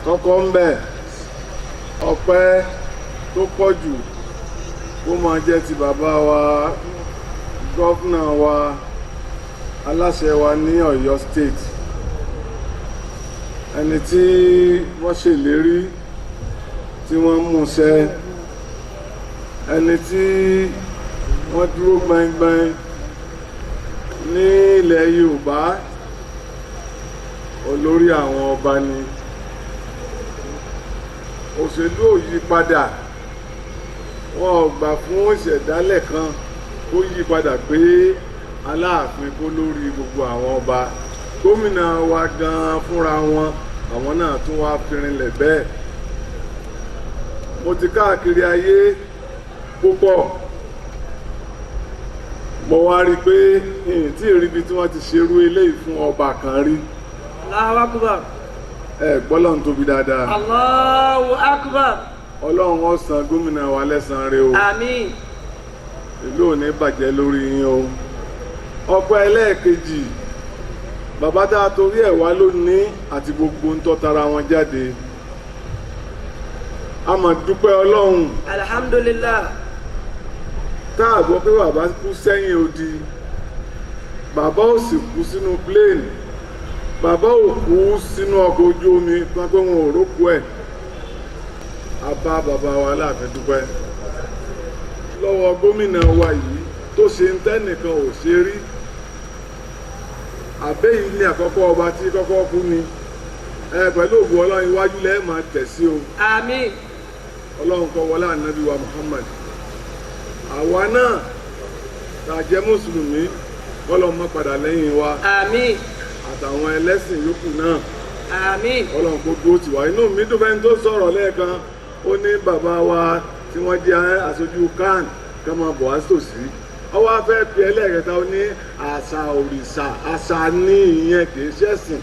àkọ́kọ́ ń bẹ ọpẹ́ tó pọ̀ jù kó máa jẹ́ ti bàbá wa gọ́fúnà wa aláṣẹ wa ní Ọ̀yọ́ state ẹni tí wọ́n ṣèlérí tí wọ́n múṣẹ ẹni tí wọ́n dúró gbẹngbẹng ní ilẹ̀ Yorùbá olórí àwọn ọba ni òṣèlú ò yí padà wọn ò gbà fún ìṣẹ̀dálẹ̀ kan kó yí padà pé Aláàfin kó lórí gbogbo àwọn ọba gómìnà wa gan fúnra wọn àwọn náà tún wá firinlẹ̀ bẹ́ẹ̀ mo ti káàkiri ayé púpọ̀ mo wá rí i pé tí ìrìbí tí wọ́n ti ṣerú eléyìí fún ọba kan rí. Allahu Akbar. Gbọ́lọ́n tóbi dáadáa. Allahu Akbar. Ọlọ́run ó san gómìnà wa lẹ́san rẹ̀ o. Àmín. Ìlú ò ní bàjẹ́ lórí yín o. Ọpẹ́ ẹlẹ́ẹ̀kejì bàbá tá a torí ẹ̀ wá lónìí àti gbogbo ń tọ́ tara wọn jáde. A máa dúpẹ́ Ọlọ́run. Alhamdulillah. Tá a gbọ́ pé bàbá kú sẹ́yìn odi bàbá ò sì kú sínú plane bàbá ò kú sínú ọkọ̀ ojú omi pé wọn ò rókú ẹ̀ a bá bàbá wa Aláàfin dúpẹ́ lọ́wọ́ gómìnà wa yìí tó ṣe ń tẹ́nìkan ò ṣe rí àbẹ́yìí ní àkọ́kọ́ ọba tí kọ́kọ́ kú ni pẹ̀lú ògùn Ọlọ́run iwájú lẹ́ẹ̀ máa tẹ̀ sí o. Àmín. Ọlọ́run kọ́ wọlé ànábì wa Muhammad àwa náà tá a jẹ́ mùsùlùmí kọ́lọ́ mọ́ padà lẹ́yìn wa. Àmín. Àtàwọn ẹlẹ́sìn yòókù náà. Àmín. Ọlọ́run gbogbo tiwa inú mi dùn fẹ́ni tó sọ̀rọ̀ lẹ́ẹ̀kan ó ní bàbá wa tí wọ́n jẹ́ aṣojú kan ká máa bọ̀ wá tòsí ọwọ́ afẹ́ fi ẹlẹ́ẹ̀kẹta ó ní àṣà òrìṣà àṣà ní ìyẹn kì í ṣẹ̀sìn.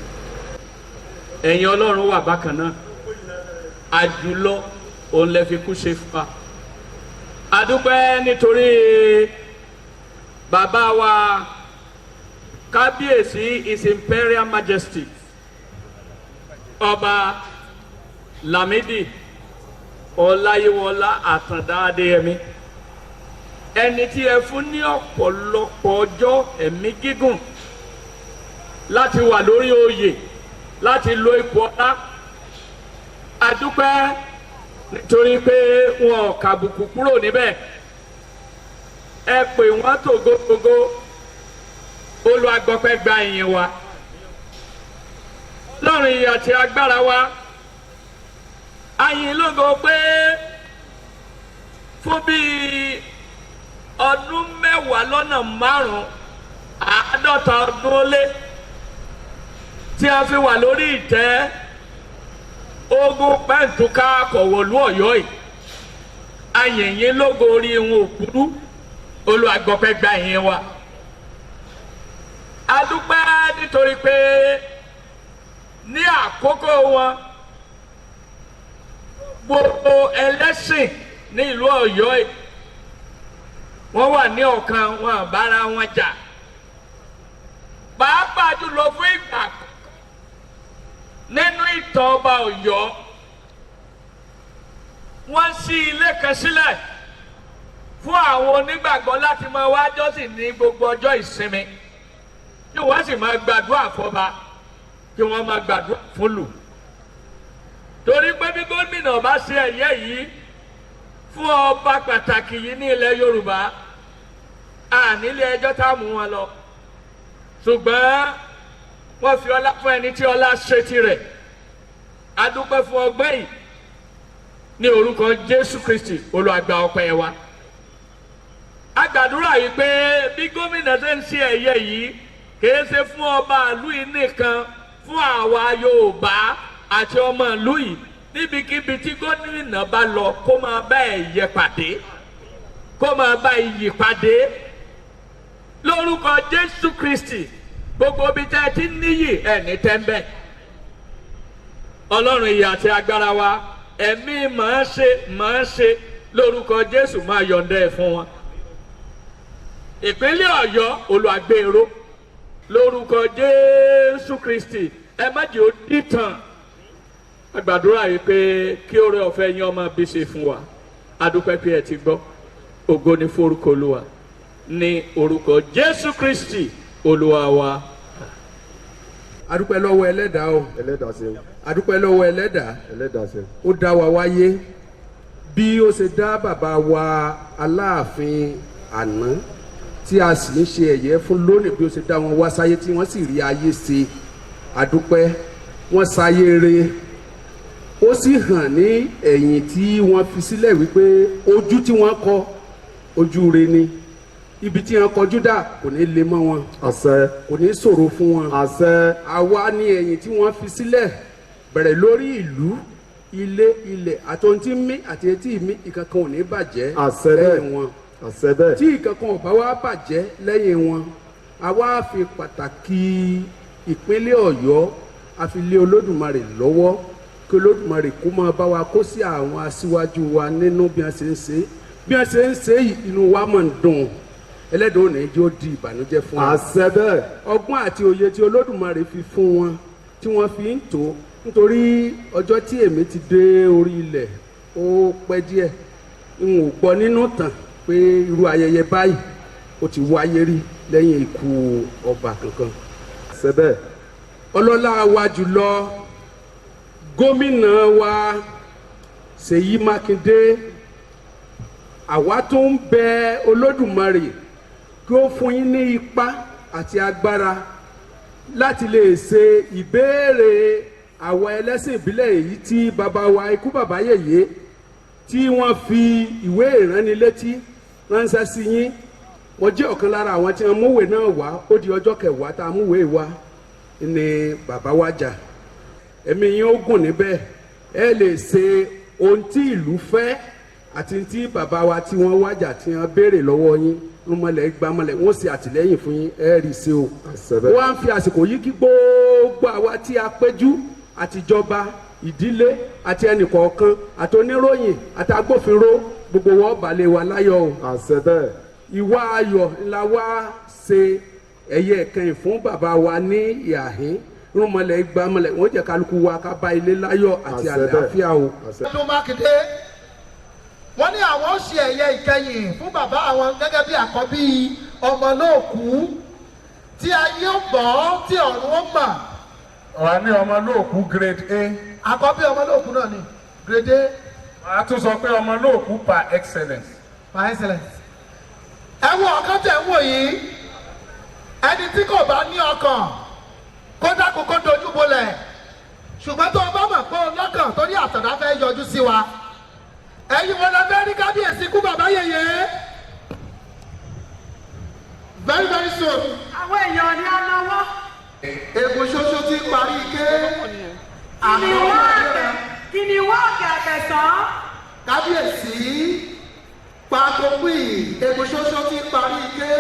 Ẹ̀yin Ọlọ́run wà bákan náà àjùlọ òun lè fi kú ṣe fún wa. A dúpẹ́ nítorí bàbá wa kábíyèsí His Imperial Majesty ọba Lámídì Ọláyíwọlá Àtàndá Adéyẹmí ẹni tí ẹ fún ní ọ̀pọ̀lọpọ̀ ọjọ́ ẹ̀mí gígùn láti wà lórí oyè láti lo ipò ọlá. A dúpẹ́ nítorí pé wọn ò kàbùkù kúrò níbẹ̀ ẹ pè wọ́n tògótògó olùagbọ́pẹ́ gba ìyìn wa lọ́rùn ìyà àti agbára wa àyìn lógo pé fún bíi ọdún 10 50 ọdún ó lé tí a fi wà lórí ìtẹ́ ogun pẹ́ǹtùká kọ̀wọ̀lú Ọ̀yọ́ yìí àyìnyín lógo orí wọn òkúrú olùagbọ́pẹ́ gba ìyìn wa. A dúpẹ́ nítorí pé ní àkókò wọn gbogbo ẹlẹ́sìn ní ìlú Ọ̀yọ́ yìí wọ́n wà ní ọ̀kan wọn àbára wọn jà pàápàá jùlọ fún ìgbà nínú ìtàn ọba Ọ̀yọ́ wọ́n ṣí ilé kan sílẹ̀ fún àwọn onígbàgbọ́ láti máa wá jọ́sìn ní gbogbo ọjọ́ ìsinmi kí wọ́n sì máa gbàdúrà fọba kí wọ́n máa gbàdúrà fúnlù torí pé bí gómìnà bá ṣe ẹ̀yẹ yìí fún ọba pàtàkì yìí ní ilẹ̀ Yorùbá nílé ẹjọ́ tá a mú wọn lọ ṣùgbọ́n wọ́n fi ọlá fún ẹni tí ọlá ṣe tirẹ̀. A dúpẹ́ fún ọgbẹ́ yìí ní orúkọ Jésù Kristi olùgbà ọpẹ́ wa. A gbàdúrà yìí pé bí gómìnà ṣe ń ṣe ẹ̀yẹ yìí kìí ṣe fún ọba ìlú yìí nìkan fún àwa Yorùbá àti ọmọ ìlú yìí níbikíbi tí gómìnà bá lọ kó máa bá ẹ̀yẹ pàdé kó máa bá iyì pàdé lórúkọ Jésù Kristi gbogbo ibi tẹ́ ẹ ti níyì ẹ̀ ní tẹ́ńbẹ́. Ọlọ́run ìyè àti agbára wa ẹ̀mí máa ṣe lórúkọ Jésù máa yọ̀ǹda ẹ̀ fún wọn. Ìpínlẹ̀ Ọ̀yọ́ olùgbèrò lórúkọ Jésù Kristi ẹ má jẹ́ ó dìtàn a gbàdúrà yìí pé kí oore ọ̀fẹ́ yín ọmọ bí ṣe fún wa a dúpẹ́ pé ẹ ti gbọ́ ògo ni forúkọ Olúwa ní orúkọ Jésù Kristi Olúwa wa. adúpẹ́ lọ́wọ́ ẹlẹ́dàá o ẹlẹ́dàá ṣe adúpẹ́ lọ́wọ́ ẹlẹ́dàá ẹlẹ́dàá ṣe. ó dá wa wáyé bí ó ṣe dá bàbá wa Aláàfin àná tí a sì ń ṣe ẹ̀yẹ fún lónìí bí ó ṣe dá wọn wá sáyé tí wọ́n sì rí ayé ṣe adúpẹ́ wọ́n sáyé re ó sì hàn ní ẹ̀yìn tí wọ́n fi sílẹ̀ wípé ojú tí wọ́n kọ ojú re ni ibi tí wọ́n kọjú dà kò ní le mọ́ wọn àṣẹ kò ní ṣòro fún wọn àṣẹ. àwa ní ẹ̀yìn tí wọ́n fi sílẹ̀ bẹ̀rẹ̀ lórí ìlú ilé ilẹ̀ àti ohun tí ń mí àti etí mi ìkankan ò ní bàjẹ́ àṣẹ lẹ́yìn bẹ́ẹ̀ wọn àṣẹ bẹ́ẹ̀. tí ìkankan ò bá wá bàjẹ́ lẹ́yìn wọn àwa fi pàtàkì ìpínlẹ̀ Ọ̀yọ́ a fi lé Olódùmarè lọ́wọ́ kí Olódùmarè kó máa bá wa kó sí àwọn aṣíwájú wa nínú bí wọ́n ṣe ń ṣe bí wọ́n ṣe ń ṣe inú wa máa ń dùn ẹlẹ́dàá ò ní jẹ́ ó di ìbànújẹ́ fún wa. àṣẹ bẹ́ẹ̀. ọgbọ́n àti òye tí Olódùmarè fi fún wọn tí wọ́n fi ń tó nítorí ọjọ́ tí èmi ti dé orí ilẹ̀ ó pẹ́ díẹ̀ n ò gbọ́ nínú tàn pé irú ayẹyẹ báyìí ó ti wáyé rí lẹ́yìn ikú ọba kankan. àṣẹ bẹ́ẹ̀. ọlọ́lá wa jùlọ gómìnà wa Ṣèyí Mákindé àwa tó ń bẹ Olódùmarè kí ó fún yín ní ipá àti agbára láti lè ṣe ìbéèrè àwọn ẹlẹ́sìn ìbílẹ̀ èyí tí bàbá wa ikú bàbá yèyé tí wọ́n fi ìwé ìránnilétí ránṣẹ́ sí yín wọ́n jẹ́ ọ̀kan lára àwọn tí wọ́n múwèé náà wá ó di ọjọ́ kẹwàá tá a múwèé wá ní bàbá wa jà ẹ̀mí yín ó gùn níbẹ̀ ẹ lè ṣe ohun tí ìlú fẹ́ àti tí bàbá wa tí wọ́n wájà tí wọ́n béèrè lọ́wọ́ yín rúmọlẹ̀ gbámọlẹ̀ wọ́n ṣe àtìlẹ́yìn fún yín ẹ rí i ṣe o. wọ́n á fi àsìkò yìí kí gbogbo àwa tí a péjú àtijọba ìdílé àti ẹnìkọ̀ọ̀kan àti oníròyìn àti agbófinró gbogbo wọn balẹ̀ wa láyọ̀ o. àṣẹ bẹ́ẹ̀. ìwà ayọ̀ ńlá wa ṣe ẹ̀yẹ ìkẹyìn fún bàbá wa ní ìhàhín rúmọlẹ̀ gbámọlẹ̀ wọ́n jẹ́ kálukú wa ká bá ilé láyọ̀ àti àlàáfíà o. ọdún Mákindé wọ́n ní àwọn ó ṣe ẹ̀yẹ ìkẹyìn fún bàbá àwọn gẹ́gẹ́ bí àkọ́bí ọmọ náà kú tí ayé ó gbọ́ tí ọ̀run ó mọ̀. wà ní ọmọ lóòkú grade A. àkọ́bí ọmọ náà kú náà ni grade A. wàá tún sọ pé ọmọ lóòkú par excellence. par excellence. ẹ wo ọ̀kan tẹ̀ ń wò yìí ẹni tí kò bá ní ọkàn kó dákun kó dojú bolẹ̀ ṣùgbọ́n tó o bá mọ̀ pé o lọ́kàn torí àtàndá fẹ́ yọjú sí wa ẹ̀yin wọn lọ bẹ́ẹ̀ ní kábíyèsí kú bàbá yèyé very very soon. àwọn èèyàn ní anáwó. ègùn ṣoṣo ti parí ike. kìnìún ọ̀kẹ́ àtẹ̀sán. kábíyèsí pàtókùì ègùn ṣoṣo ti parí ike.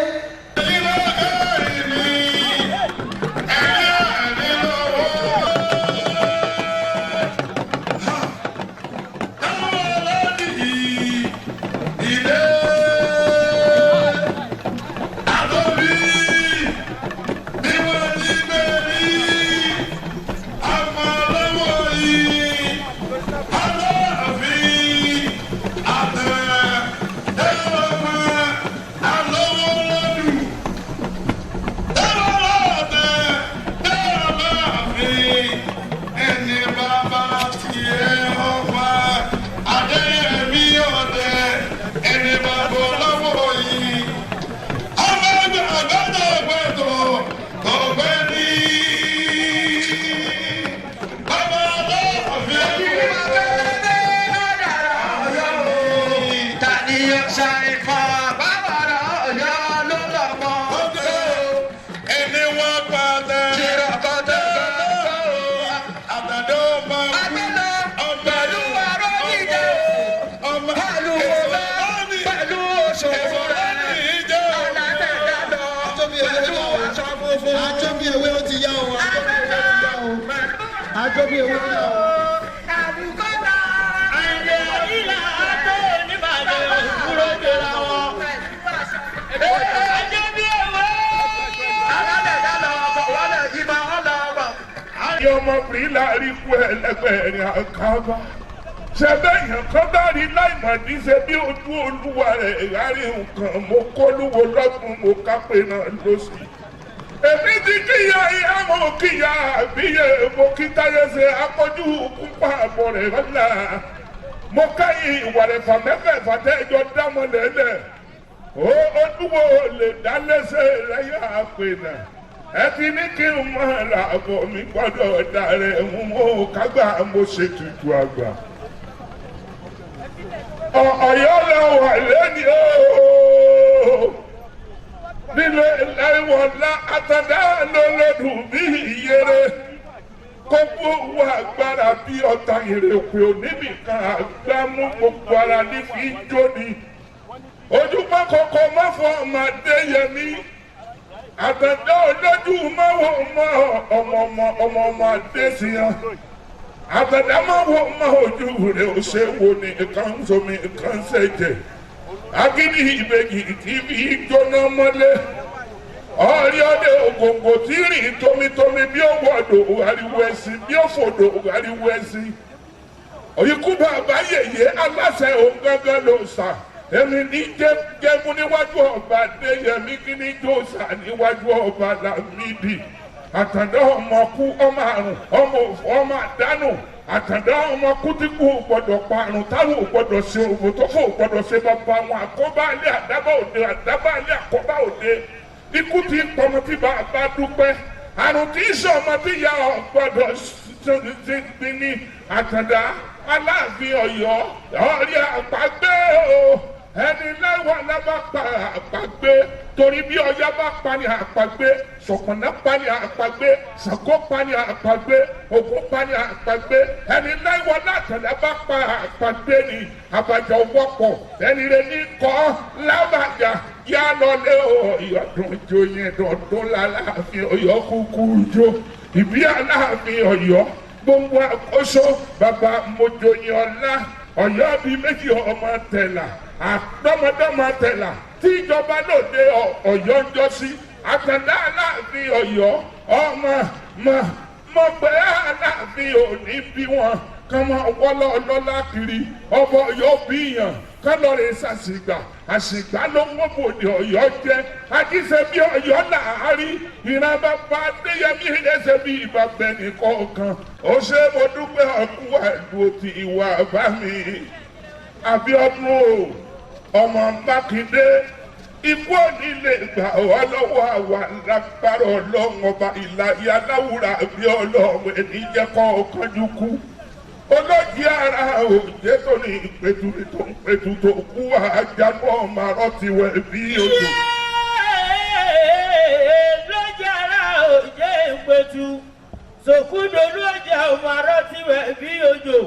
ẹ̀yin ọmọbìnrin láàrin kú ẹlẹgbẹ̀rin àkàbà ṣẹbẹ èèyàn kan bá rí láìmọ̀dí ṣe bí ojú olúwa rẹ̀ rárí nǹkan mo kólúwo lọ́gbọ̀n mo kápẹ́ náà lọ́sì. èmi ti kíyà ìyá mo kíyà àbíyẹ mo kí táyé ṣe akọ́jú kúpa àbọ̀ rẹ̀ rọ́lá mo káyìn ìwà rẹ̀ fà mẹ́fẹ̀ẹ́fà tẹ́jọ́ dámọ̀ lẹ́lẹ̀ olúwo lè dá lẹ́sẹ̀ lẹ́yà àpènà ẹ ti ní kí n máa ra àbọ̀ mi gbọ́dọ̀ dàrẹ̀ mo kágbà mo ṣètùtù àgbà. Ọ̀yọ́ lọ wà lẹ́ni ooo nílé láìwọ̀nlá àtàdá lọ́lọ́dún bí ìyẹrẹ kó gbówó agbára bí ọ̀tá ìrèpè oníbìkan àgbámú gbogbo ara ní fi ń jóni ojúmọ́ kọ̀ọ̀kan má fọ ọmọ Adéyẹmí àtàdá olójú máwọ̀ ọmọ Adésíyàn àtàdá máwọ̀ ojú rẹ̀ ó ṣe wo ni nǹkan sọmi nǹkan ṣẹ̀jẹ̀ agídí ìbejì tí fi jóná mọ́lé ọ̀rí ọdẹ ògòǹgò tí rìn tómitómi bí ó wọ̀dọ̀ ariwo ẹ̀sìn bí ó fòdò ariwo ẹ̀sìn òyìnkú bàbá yèyé aláṣẹ òun gángan ló sà èmi ní jẹ́mú níwájú ọba Adéyẹmí kí ní jòsà níwájú ọba Lámídì àtàndá ọmọ kú ọmọ àrùn ọmọ òfò ọmọ àdánù àtàndá ọmọ kú tí kú gbọ́dọ̀ pa àrùn táwọn ò gbọ́dọ̀ ṣe òfò tó fò gbọ́dọ̀ ṣe bàbá wọn àkóbá ilé àdábà òde àdábà ilé àkóbá òde ikú tí pọmọ tí bàbá dúpẹ́ àrùn tí ìṣọmọ tí ìyá ọgbọ́dọ̀ ṣe gbin ní àtàndá Aláàfin Ọ̀yọ́ ọrí àpagbé o ẹni lẹ́wọ̀n náà bá pa àpagbé torí bí Ọ̀yọ́ bá pa ní àpagbé Ṣọ̀pọ̀nná pa ní àpagbé Ṣàngó pa ní àpagbé Ògún pa ní àpagbé ẹni lẹ́wọ̀n náà tẹ̀lé bá pa àpagbé ní àbàjá wọ́pọ̀ ẹni rẹ̀ ní kọ́ lábàjá yá lọlé Ọ̀yọ́ dùn joyin dùn l'Aláàfin Ọ̀yọ́ kúkú jó ìbí Aláàfin Ọ̀yọ́ gbogbo àkóso bàbá mojoyin ọlá Ọ̀yọ́ bíi méjì ọmọ tẹ̀là àtọmọdọmọ tẹ̀là tí ìjọba lòdì Ọ̀yọ́ ń jọ sí àtàndá Aláàfin Ọ̀yọ́ ọmọ mọ̀gbẹ́ Aláàfin òní bí wọn kàn máa wọ́lọ́ ọlọ́lá kiri ọmọ Ọ̀yọ́ bíyàn kálọ̀rì ṣàṣìgbà àṣìgbà ló ń wọ́pọ̀ ní Ọ̀yọ́ jẹ́ àjíṣe bí Ọ̀yọ́ làárí ìran bàbá Adéyẹmí ẹsẹ̀ bí ìbàgbẹ́ nìkọ̀ọ̀kan ó ṣe mo dúpẹ́ ọkú àdúró ti ìwà bá mi Abíọ́dún o ọmọ Mákindé ikú òní lè gbà wá lọ́wọ́ àwa lágbára Ọlọ́run ọba ìlàyé aláwùrà bí Ọlọ́run ẹni jẹ́ kọ́ ọ̀kanjú kú olójì ara òjé tó ní ìpẹ̀tù tó ń pẹ̀tù tó kú àjànú ọmọ arọ́ ti wẹ̀ bí odò. lójì ara òjé ìpẹ̀tù sòkúdò lójì ọmọ arọ́ ti wẹ̀ bí odò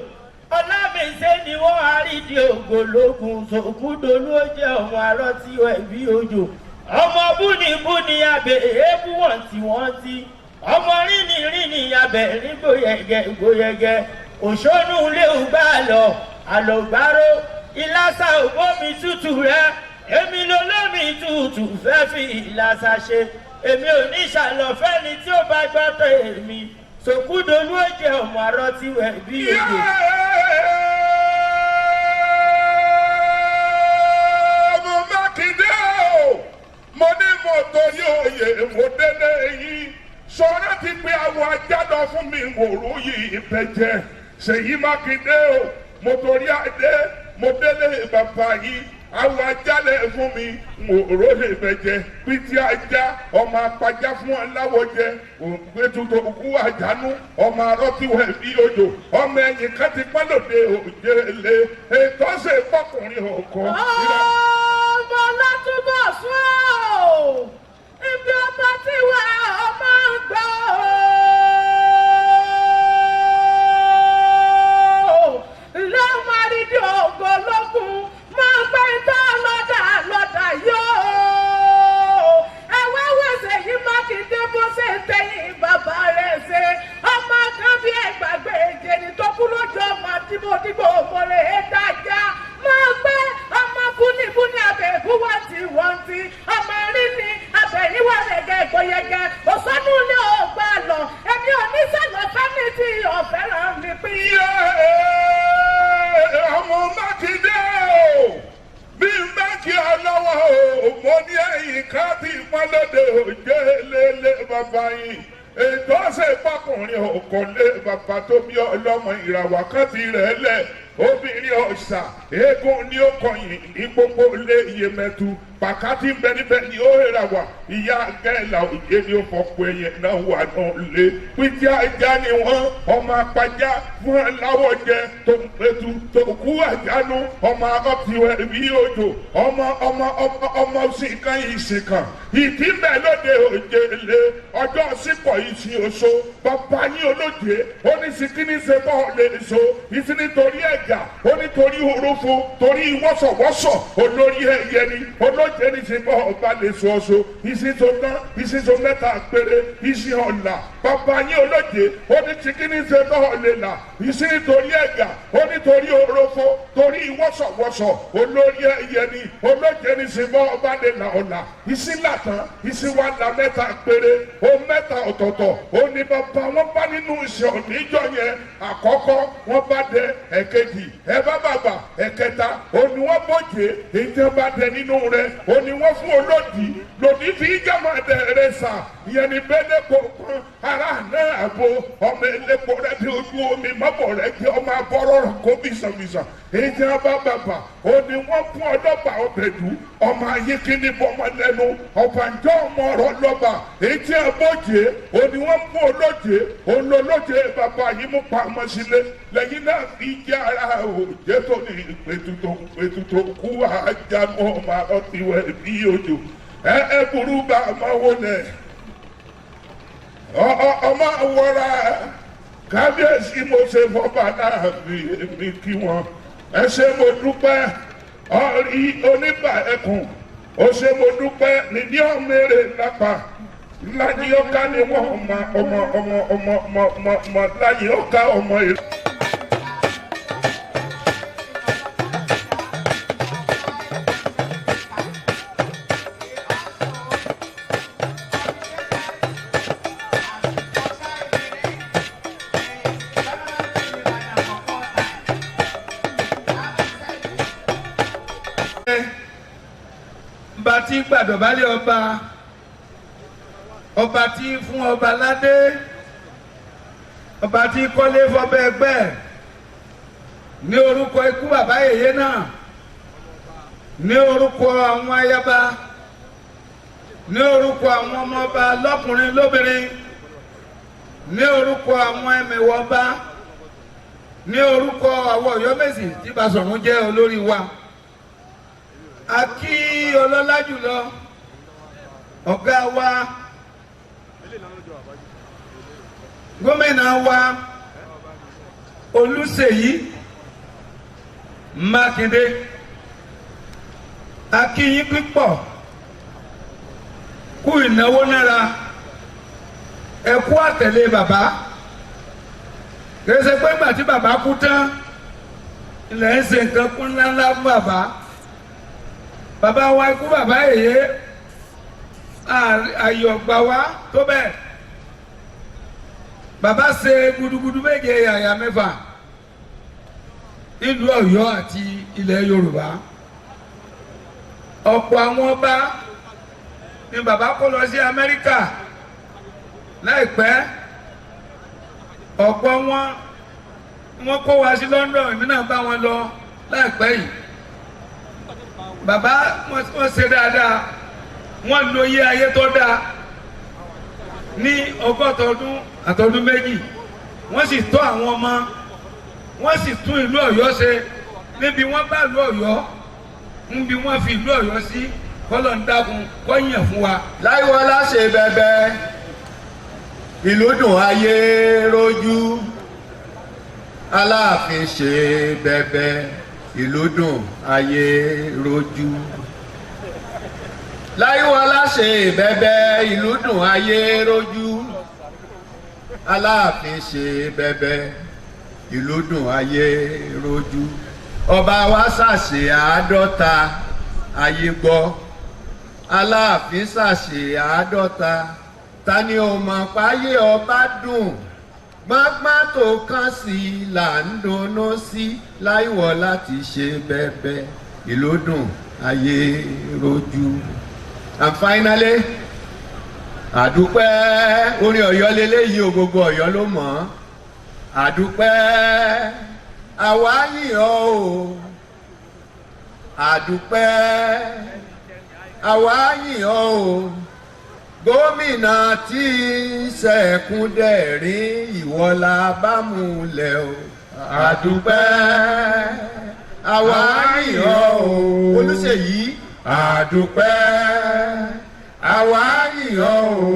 ọlámísẹ́ ni wọ́n àrídìí ògbólógún sòkúdò lójì ọmọ arọ́ ti wẹ̀ bí odò ọmọ búnibúni abẹ èébú wọ̀n tí wọ́n ti ọmọ rínìrínì abẹ rígbóyẹgẹ òṣónú ilé ògbà lọ àlògbárò ìlàsà ògbómi tútù rẹ èmi lolómi tútù fẹ́ fi ìlàsà ṣe èmi ò ní ṣàlọ́fẹ́ ni tí ó bá gbọ́tọ̀ èmi sòkúdolú ó jẹ ọmọ àrọ tí wẹ̀ bí èdè. ọmọ Mákindé o mo ní mo torí oyè mo délé yìí sọ̀rọ̀ ti pé àwọn ajá lọ fún mi wòrú yìí ìbẹ̀jẹ̀ Ṣèyí Mákindé o mo torí adé mo délé bàbá yìí àwọn ajálẹ̀ fún mi wòrú ìbẹ̀jẹ̀ pítí ajá ọmọ apajá fún aláwọ̀ jẹ ògbétutù òkú àjánú ọmọ arọ́tíwẹ̀ bí òjò ọmọ ẹ̀yìn kan ti pẹ́ lòdì òjèlè ètò ṣe fọkùnrin ọkọ. ọmọ látúbọ̀ sún ọ́ ibi ọba tí wà ọmọ gbọ́ lọ́mọ àrídì ògbólógún máa gbé ìtọ́ lọ́dà yóò ẹ̀wẹ́ wẹ̀sẹ̀ yìí Mákindé bó ṣe ń tẹ̀yìn bàbá rẹ̀ ṣe ọmọ kan bí ẹgbàgbé ìjẹni tó kú lójú ọmọ dìbòdìbò mọ̀lẹ́ ẹ̀dájà máa gbé ọmọ búnibúni abẹ́ẹ̀kú wọ́n ti ọmọ rí ni abẹ́yìnwá rẹ̀gẹ́ ìgbọ̀yẹ̀gẹ́ òṣọ́nù ilé ọgbà lọ ẹ̀mí oníṣàlọ́ fẹ́mi ó ní ẹ̀yìn ká bí pọ́nlódé òjé lélẹ̀ bàbá yìí ètò ọ̀sẹ̀ ìpàkùnrin òkòlé bàbá tó bí ọlọ́mọ ìràwọ̀ kan ti rẹ̀ lẹ̀ obìnrin ọ̀sà eégún ní ó kọyìn ní gbogbo ilé Iyemẹtu pàkátì bẹ́nibẹ́ ni ó rà wá ìyá gẹ́là òye ni ó fọ́pọ̀ ẹ̀yẹ náà wà náà lé pípẹ́ ajá ni wọ́n ọmọ apájá fún aláwọ̀ jẹ tó ń pẹ̀tù tó kú àjánú ọmọ akọ́tiwẹ̀ bí òjò ọmọ sìnkàn yìí sìnkàn ìdí bẹ́ẹ̀ lóde òjè lé ọjọ́ sípò ìsìn oṣù bàbá yín olóje ó ní sikini ṣe bọ́ lè so ìsìn nítorí ẹ̀gà ó nítorí orúfo torí wọ́sọ̀wọ́sọ̀ olórí ẹ̀yẹ ni olóje ní ṣe bọ́ ọba lè so ọṣọ ìsìn tó tán ìsìn tó mẹ́ta péré ìsìn ọ̀la bàbá yín olóje ó ní sikini ṣe bọ́ lè là ìsìn nítorí ẹ̀gà ó nítorí orúfo torí wọ́sọ̀wọ́sọ̀ olórí ẹ̀yẹ ni olóje ní ṣe bọ́ ọba lè là ọ̀la ìsìn làtàn ìsìn wa là mẹ́ta péré ó mẹ́ta ọ̀tọ̀ọ̀tọ̀ ó ní bàbá wọn bá nínú ìṣẹ̀ òníjọ yẹn àkọ́kọ́ wọn bá dẹ ẹ̀kejì ẹ bá bàbà ẹ̀kẹta ó ní wọn bọ̀jẹ̀ èyí tí wọn bá dẹ nínú rẹ̀ ó ní wọn fún olódì lòdì fi jàmọ̀ dẹ̀rẹ̀ sà ìyẹn ní bẹ́ẹ̀ kó pọ́n ara náà àbò ọmọ ẹlẹ́pọ̀ rẹ̀ bí ojú omi mọ́bọ̀ rẹ̀ jẹ́ ọmọ abọ́rọ̀ rẹ̀ kó bìsànbìsàn èyí tí wọn bá bàbà ó ní wọn fún ọlọ́ba ọbẹ̀dù ọmọ ayé kíní bọ́mọ lẹ́nu ọ̀bànjọ́ ọmọ ọ̀rọ̀ lọ́ba èyí tí wọn bọ̀jẹ̀ ó ní wọn fún olóje olólóje bàbá yìí mú pa ọmọ sílé lẹ́yìn náà fi jẹ́ ara òjé tó ní ètùtò kú àjànú ọmọ ọtíwẹ̀ bí òjò ẹ burú bá ọmọ wọlé ọmọ wọra kábíyèsí mo ṣe fọba náà mi kí wọn ẹ ṣe mo dúpẹ́ ọrí oníbà ẹkùn ó ṣe mo dúpẹ́ nídìí ọmọèrè lápá láyé ọ̀ká ni wọ́n ọmọ láyé ọ̀ká ọmọ èrè. Bá tí gbàdọ̀bálẹ̀ ọba tí fún ọba ládé ọba tí kọ́lé fọbẹ́ ẹgbẹ́ ní orúkọ ikú bàbá yèyé náà ní orúkọ àwọn ayaba ní orúkọ àwọn ọmọọba lọ́kùnrin lóbìnrin ní orúkọ àwọn ẹmẹ̀wọ̀ba ní orúkọ àwọn Ọ̀yọ́mèsì tí Basọ̀rún jẹ́ olórí wa a kí ọlọ́lá jùlọ ọ̀gá wa gómìnà wa Olúṣèyí Mákindé a kí yín pípọ̀ kú ìnáwó náírà ẹ kú àtẹ̀lé bàbá kìí ṣe pé ìgbà tí bàbá kú tán ilẹ̀ ń ṣe nǹkan kún ńláńlá fún bàbá. Bàbá wa ikú bàbá yèyé ayọ̀ ọgbà wa tó bẹ́ẹ̀ bàbá ṣe gudugudu méje yàyà mẹ́fà ìlú Ọ̀yọ́ àti ilẹ̀ Yorùbá ọ̀pọ̀ àwọn ọba ni bàbá kó lọ sí Amẹ́ríkà láìpẹ́ ọ̀pọ̀ wọn kó wa sí London èmi náà bá wọn lọ láìpẹ́ yìí. Bàbá wọn ṣe dáadáa wọn lo iye ayé tó dáa ní 100 ọdún àtọdún méjì wọ́n sì tọ́ àwọn ọmọ wọ́n sì tún ìlú Ọ̀yọ́ ṣe níbi wọ́n bá ìlú Ọ̀yọ́ níbi wọ́n fi ìlú Ọ̀yọ́ sí kọ́lọ̀ ń dákun kọ́yìn fún wa. Láìwọlá ṣe bẹ̀bẹ̀ ìlú dùn ayé rojú Aláàfin ṣe bẹ̀bẹ̀ ìlú dùn ayé rojú. Láìwọlá ṣe bẹ̀bẹ̀ ìlú dùn ayé rojú Aláàfin ṣe bẹ̀bẹ̀ ìlú dùn ayé rojú. Ọba wa ṣàṣe 50 ayé gbọ́ Aláàfin ṣàṣe 50 ta ni ó mọ̀ páyé ọba dùn gbọ́ngbọ́n tó kàn sí là ń dunnú sí Láìwọlá ti ṣe bẹ̀bẹ̀ ìlú dùn ayé rojú. And finally, àdúpẹ́ orin Ọ̀yọ́ leléyìí o, gbogbo Ọ̀yọ́ ló mọ̀. Àdúpẹ́ àwa yìn ọ́ o. Àdúpẹ́ àwa yìn ọ́ o. Gómìnà tí Ṣẹ̀kúndẹ̀rín ìwọ la bá múlẹ̀ o. Àdúpẹ́ àwa yìn ọ́ o. Olúṣèyí. Àdúpẹ́ àwa yìn ọ́ o.